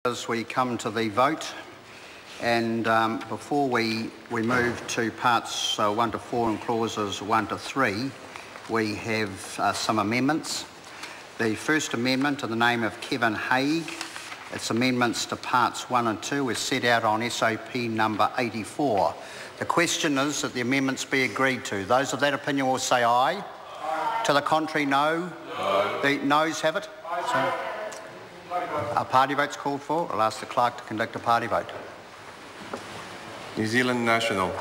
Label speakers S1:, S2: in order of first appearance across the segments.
S1: As we come to the vote, and before we move to parts 1 to 4 and clauses 1 to 3, we have some amendments. The first amendment in the name of Kevin Haig, its amendments to parts 1 and 2 is set out on SOP number 84. The question is that the amendments be agreed to. Those of that opinion will say aye. To the contrary, no. The noes have it. So, a party vote's called for. I'll ask the clerk to conduct a party vote.
S2: New Zealand National.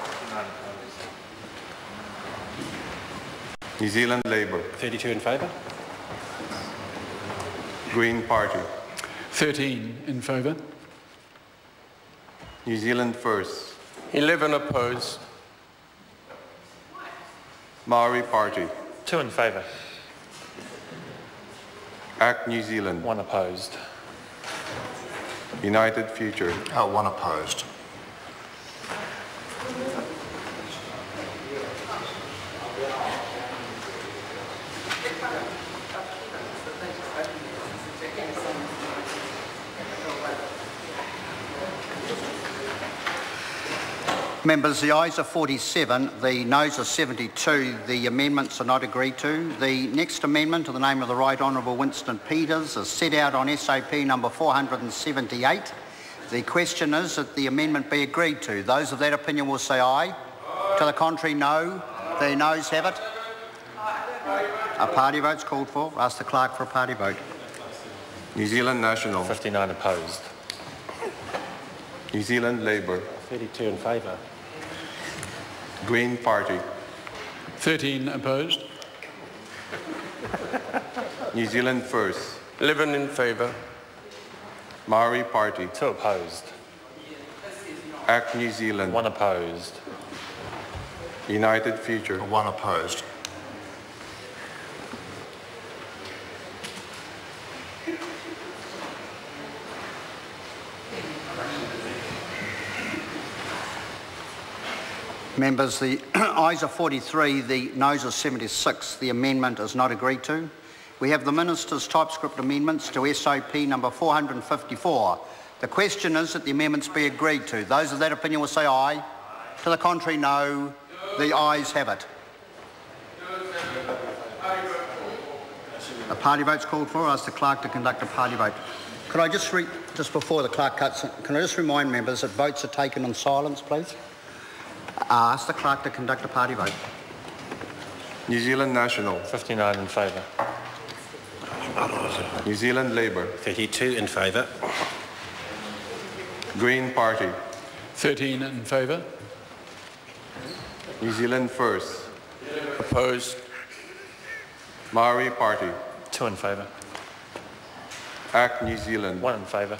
S2: New Zealand Labour.
S3: 32 in favour.
S2: Green Party.
S4: 13 in favour.
S2: New Zealand First.
S5: 11 opposed.
S2: Maori Party.
S3: 2 in favour.
S2: ACT New Zealand.
S3: 1 opposed.
S2: United Future.
S6: 1 opposed.
S1: Members, the ayes are 47, the noes are 72. The amendments are not agreed to. The next amendment, in the name of the Right Honourable Winston Peters, is set out on SOP number 478. The question is that the amendment be agreed to. Those of that opinion will say aye. To the contrary, no. The noes have it. A party vote's called for. Ask the clerk for a party vote.
S2: New Zealand National.
S3: 59 opposed.
S2: New Zealand Labour.
S3: 32 in favour.
S2: Green Party.
S4: 13 opposed.
S2: New Zealand First.
S5: 11 in favour.
S2: Maori Party.
S3: 2 opposed.
S2: ACT New Zealand.
S3: 1 opposed.
S2: United Future.
S6: 1 opposed.
S1: Members, the ayes are 43, the noes are 76. The amendment is not agreed to. We have the Minister's typescript amendments to SOP number 454. The question is that the amendments be agreed to. Those of that opinion will say aye. To the contrary, no. The ayes have it. A party vote's called for. I ask the clerk to conduct a party vote. Could I just before the clerk cuts, can I just remind members that votes are taken in silence, please? Ask the clerk to conduct a party vote.
S2: New Zealand National.
S3: 59 in favour.
S2: New Zealand Labour.
S3: 32 in favour.
S2: Green Party.
S4: 13 in favour.
S2: New Zealand First.
S5: Opposed.
S2: Maori Party.
S3: 2 in favour.
S2: ACT New Zealand.
S3: 1 in favour.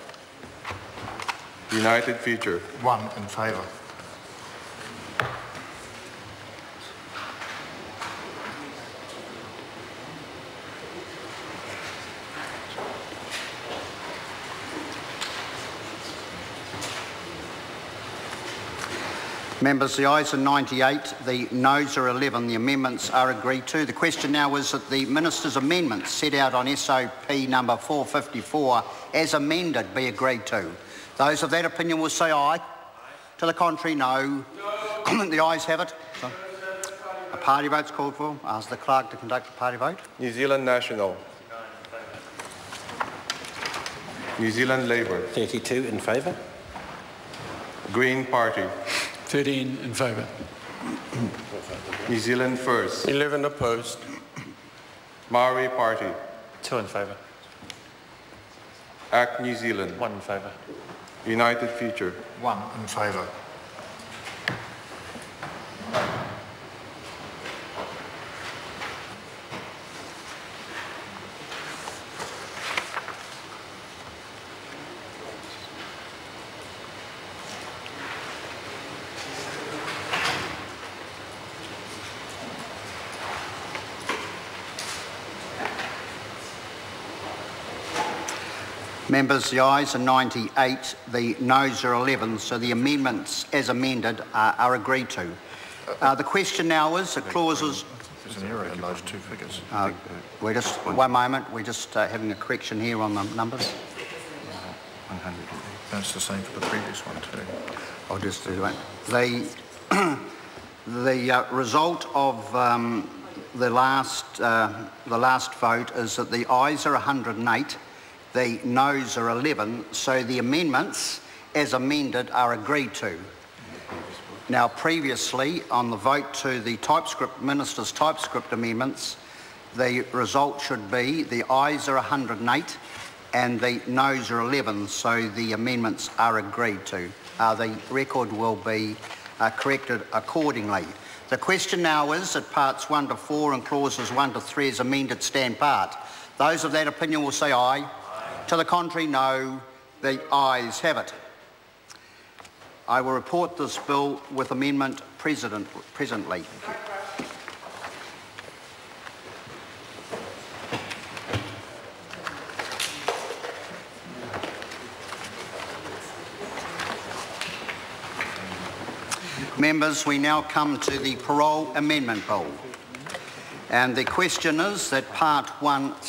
S2: United Future.
S6: 1 in favour.
S1: Members, the ayes are 98, the noes are 11. The amendments are agreed to. The question now is that the Minister's amendments set out on SOP number 454 as amended be agreed to. Those of that opinion will say aye. To the contrary, no. The ayes have it. So, a party vote's called for. Ask the clerk to conduct a party vote.
S2: New Zealand National. New Zealand Labour.
S3: 32 in favour.
S2: Green Party.
S4: 13 in favour.
S2: New Zealand First.
S5: 11 opposed.
S2: Maori Party.
S3: 2 in favour.
S2: ACT New Zealand.
S3: 1 in favour.
S2: United Future.
S6: 1 in favour.
S1: Members, the ayes are 98, the noes are 11, so the amendments as amended are agreed to. The question now is that clauses...
S6: There's an error in those two figures.
S1: We're just, one moment, we're just having a correction here on the numbers.
S6: That's the same for the previous one too.
S1: I'll just do that. The result of the last vote is that the ayes are 108, the noes are 11, so the amendments as amended are agreed to. Now previously on the vote to the Minister's TypeScript amendments, the result should be the ayes are 108 and the noes are 11, so the amendments are agreed to. The record will be corrected accordingly. The question now is that parts 1 to 4 and clauses 1 to 3 as amended stand part. Those of that opinion will say aye. Aye. To the contrary, no. The ayes have it. I will report this bill with amendment presently. Members, we now come to the Parole Amendment Bill. And the question is that Part 1